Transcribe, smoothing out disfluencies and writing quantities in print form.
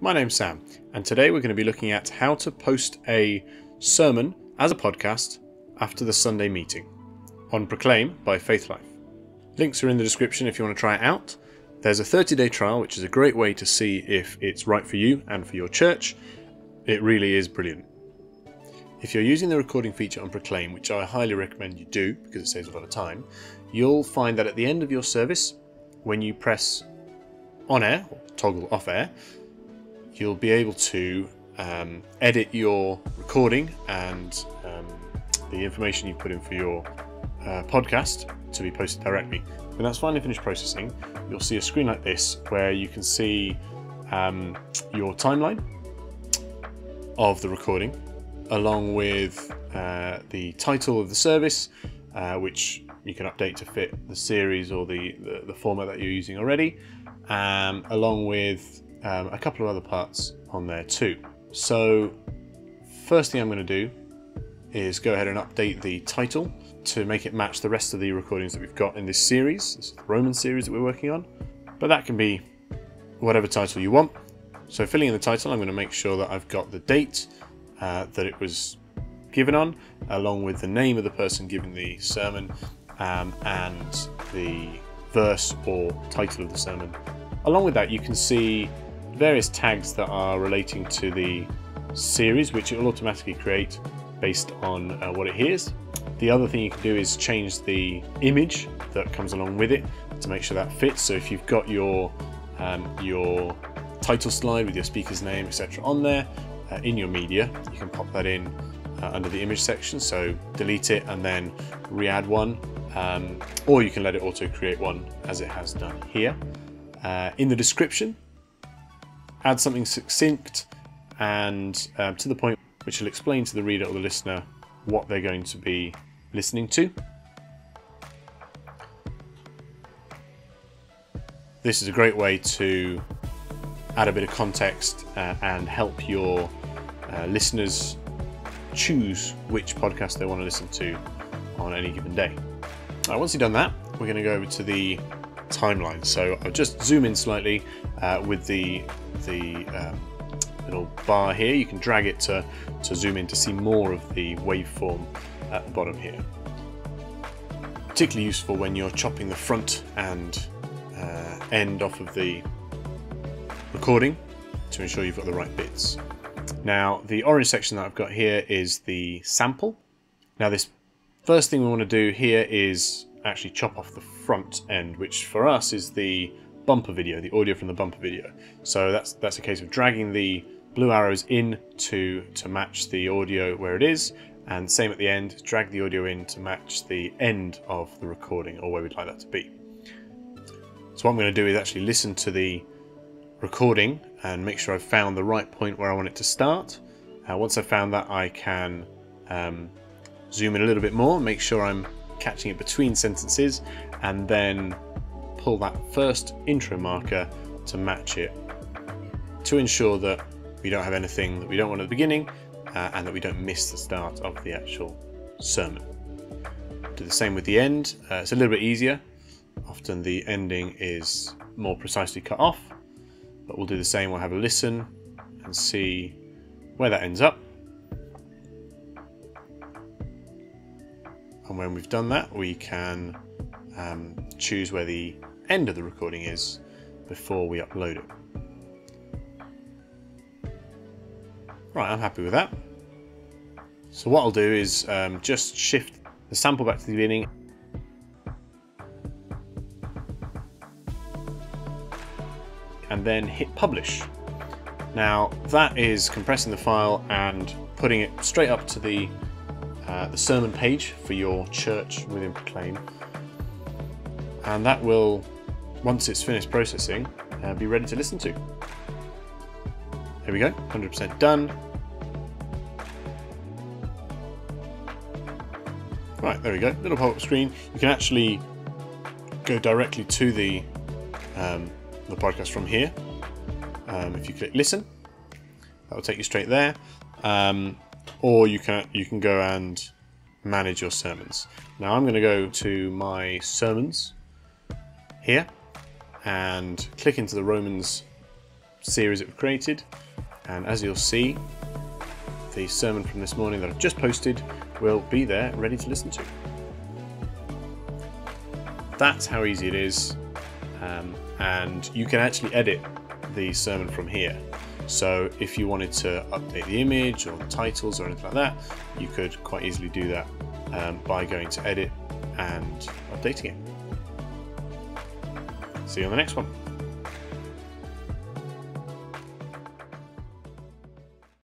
My name's Sam, and today we're going to be looking at how to post a sermon as a podcast after the Sunday meeting on Proclaim by Faith Life. Links are in the description if you want to try it out. There's a 30-day trial, which is a great way to see if it's right for you and for your church. It really is brilliant. If you're using the recording feature on Proclaim, which I highly recommend you do because it saves a lot of time, you'll find that at the end of your service, when you press on air or toggle off air, you'll be able to edit your recording and the information you put in for your podcast to be posted directly. When that's finally finished processing, you'll see a screen like this where you can see your timeline of the recording, along with the title of the service, which you can update to fit the series or the format that you're using already, along with a couple of other parts on there too. So first thing I'm going to do is go ahead and update the title to make it match the rest of the recordings that we've got in this series. This is the Roman series that we're working on, but that can be whatever title you want. So filling in the title, I'm going to make sure that I've got the date that it was given on, along with the name of the person giving the sermon and the verse or title of the sermon. Along with that, you can see various tags that are relating to the series, which it will automatically create based on what it hears. The other thing you can do is change the image that comes along with it to make sure that fits. So if you've got your title slide with your speaker's name, etc. on there in your media, you can pop that in under the image section. So delete it and then re-add one, or you can let it auto create one as it has done here. In the description, add something succinct and to the point, which will explain to the reader or the listener what they're going to be listening to. This is a great way to add a bit of context and help your listeners choose which podcast they want to listen to on any given day. Once you've done that, we're going to go over to the timeline. So I'll just zoom in slightly with the little bar here. You can drag it to zoom in to see more of the waveform at the bottom here. Particularly useful when you're chopping the front and end off of the recording to ensure you've got the right bits. Now, the orange section that I've got here is the sample. Now, this first thing we want to do here is actually chop off the front end, which for us is the bumper video, the audio from the bumper video. So that's a case of dragging the blue arrows in to match the audio where it is, and same at the end, drag the audio in to match the end of the recording or where we'd like that to be. So what I'm going to do is actually listen to the recording and make sure I've found the right point where I want it to start. Once I've found that, I can zoom in a little bit more, make sure I'm catching it between sentences, and then pull that first intro marker to match it, to ensure that we don't have anything that we don't want at the beginning and that we don't miss the start of the actual sermon. Do the same with the end. It's a little bit easier. Often the ending is more precisely cut off, but we'll do the same. We'll have a listen and see where that ends up. And when we've done that, we can choose where the end of the recording is before we upload it. Right, I'm happy with that. So what I'll do is just shift the sample back to the beginning and then hit publish. Now that is compressing the file and putting it straight up to the sermon page for your church within Proclaim, and that will, once it's finished processing, be ready to listen to. There we go, 100% done. Right, there we go, little pop-up screen. You can actually go directly to the podcast from here. If you click listen, that will take you straight there. Or you can go and manage your sermons. Now I'm going to go to my sermons here and click into the Romans series that we've created, and as you'll see, the sermon from this morning that I've just posted will be there ready to listen to. That's how easy it is, and you can actually edit the sermon from here. So if you wanted to update the image or the titles or anything like that, you could quite easily do that by going to edit and updating it. See you on the next one.